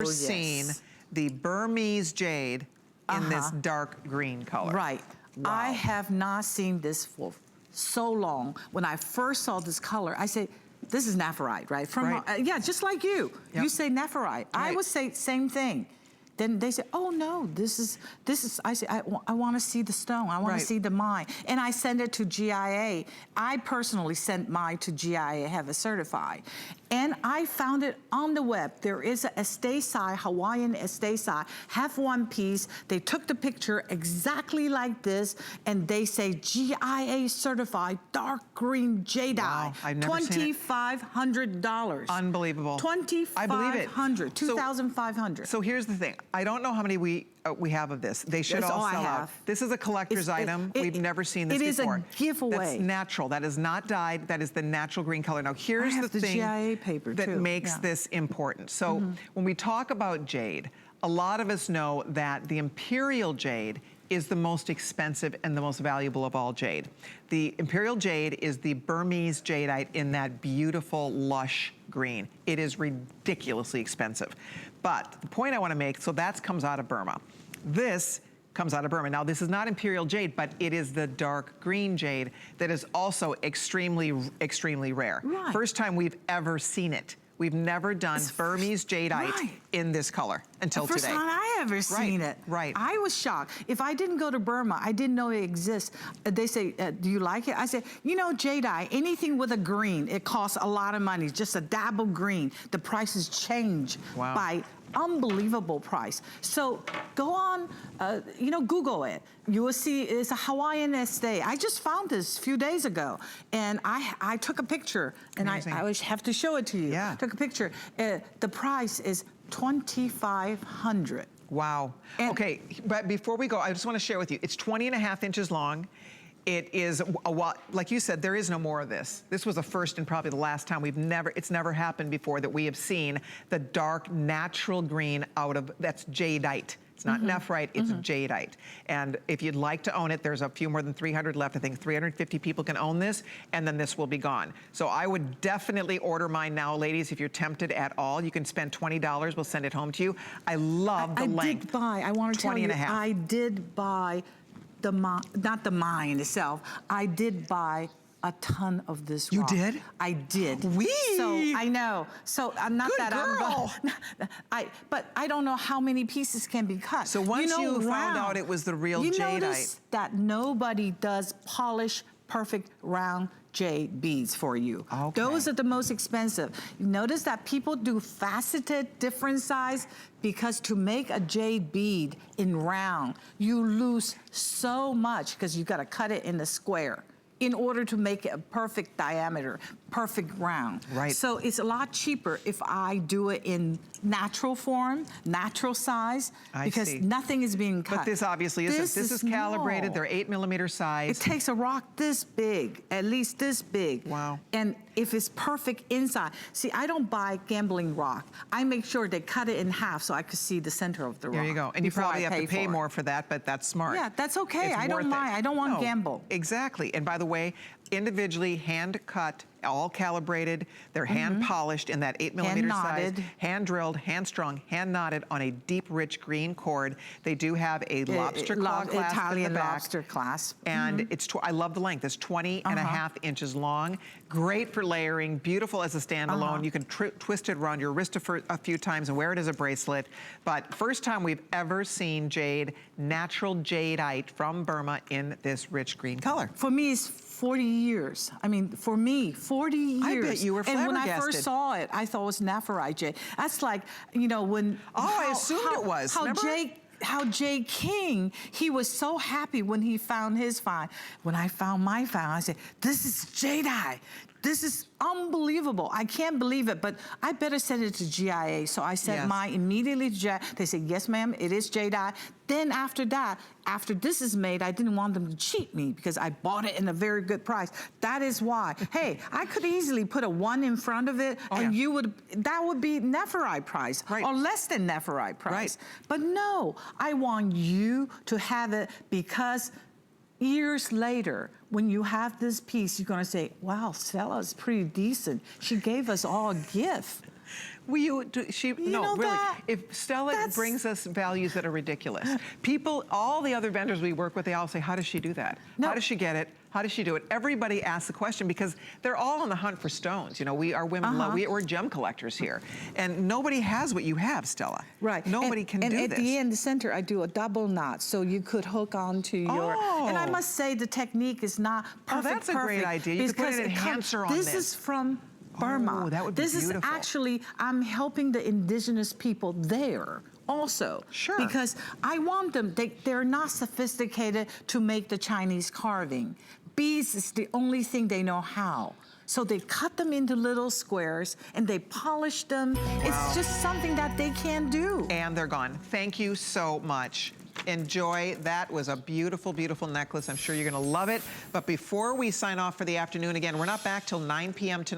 seen the Burmese jade in this dark green color. Right. Wow. I have not seen this for so long. When I first saw this color, I said, this is nephrite, right? From yeah, just like you. Yep. You say nephrite. Right. I would say same thing. Then they say, oh no, this is, I say, I want to see the stone. I want to see the mine. And I send it to GIA. I personally sent mine to GIA, have it certified. And I found it on the web. There is a StayConnected, Hawaiian StayConnected, half one piece. They took the picture exactly like this, and they say GIA certified dark green jade. Wow, I've never seen it. $2,500. Unbelievable. $2,500, $2,500. So here's the thing. I don't know how many we have of this. They should all sell out. This is a collector's item. We've never seen this before. It is a giveaway. That's natural. That is not dyed. That is the natural green color. Now here's the thing GIA paper that makes this important. So when we talk about jade, a lot of us know that the imperial jade is the most expensive and the most valuable of all jade. The imperial jade is the Burmese jadeite in that beautiful, lush green. It is ridiculously expensive. But the point I want to make, so that comes out of Burma. This comes out of Burma. Now, this is not imperial jade, but it is the dark green jade that is also extremely, extremely rare. Right. First time we've ever seen it. We've never done Burmese jadeite in this color until today. First time I ever seen it. Right. I was shocked. If I didn't go to Burma, I didn't know it exists. They say, do you like it? I said, you know, jadeite, anything with a green, it costs a lot of money. Just a dab of green. The prices change by unbelievable price. So go on, you know, Google it. You will see it's a Hawaiian estate. I just found this a few days ago, and I took a picture, and I always have to show it to you. Yeah. Took a picture. The price is $2,500. Wow. And okay, but before we go, I just want to share with you, it's 20.5 inches long. It is, like you said, there is no more of this. This was the first and probably the last time it's never happened before that we have seen the dark natural green out of, that's jadeite. It's not nephrite, it's jadeite. And if you'd like to own it, there's a few more than 300 left. I think 350 people can own this, and then this will be gone. So I would definitely order mine now, ladies, if you're tempted at all. You can spend $20, we'll send it home to you. I love the length. I did buy, I want to tell you, I did buy not the mine itself, I did buy a ton of this rock. You did? I did. So I know. So I'm not Good girl. But I don't know how many pieces can be cut. So once you found out it was the real jadeite. You notice that nobody does polish perfect round jade beads for you. Okay. Those are the most expensive. You notice that people do faceted, different size, because to make a jade bead in round, you lose so much because you got to cut it in the square in order to make it a perfect diameter, perfect round. Right. So it's a lot cheaper if I do it in natural form, natural size, because nothing is being cut. But this obviously isn't. This is calibrated. They're 8mm size. It takes a rock this big, at least this big. Wow. And if it's perfect inside. See, I don't buy gambling rock. I make sure they cut it in half so I could see the center of the rock. There you go. And you probably have to pay more for that, but that's smart. Yeah, that's okay. I don't mind. I don't want gamble. Exactly. And by the way, individually hand cut, all calibrated, they're hand polished in that 8mm size, hand drilled, hand strung, hand knotted on a deep, rich green cord. They do have a lobster claw clasp Italian in the back. lobster clasp. And it's, I love the length, it's 20.5 inches long. Great for layering, beautiful as a standalone. You can twist it around your wrist a few times and wear it as a bracelet. But first time we've ever seen jade, natural jadeite from Burma in this rich green color. For me, it's 40 years. I mean, for me, 40 years. I bet you were flabbergasted. And when I first saw it, I thought it was nephrite jade. That's like, you know, when... I assumed it was, how Jay King, he was so happy when he found his find. When I found my find, I said, this is jadeite. This is unbelievable. I can't believe it, but I better send it to GIA. So I sent mine immediately to GIA. They said, yes, ma'am, it is jadeite. Then after that, after this is made, I didn't want them to cheat me because I bought it in a very good price. That is why. Hey, I could easily put a 1 in front of it and you would, that would be nephrite price or less than nephrite price. But no, I want you to have it because years later, when you have this piece, you're gonna say, wow, Stella's pretty decent. She gave us all a gift. Will you, no, know really. that? If Stella brings us values that are ridiculous, people, all the other vendors we work with, they all say, how does she do that? No. How does she get it? How does she do it? Everybody asks the question because they're all on the hunt for stones. You know, we are women, we're gem collectors here. And nobody has what you have, Stella. Right. Nobody can do this. And at the end, the center, I do a double knot, so you could hook onto your, and I must say the technique is not perfect. That's a great idea. You could put an enhancer on this. This is from Burma. Oh, that would be beautiful. This is actually, I'm helping the indigenous people there also. Sure. Because I want them, they're not sophisticated to make the Chinese carving. Beads is the only thing they know how. So they cut them into little squares and they polish them. Wow. It's just something that they can do. And they're gone. Thank you so much. Enjoy. That was a beautiful, beautiful necklace. I'm sure you're gonna love it. But before we sign off for the afternoon, again, we're not back till 9 p.m. tonight.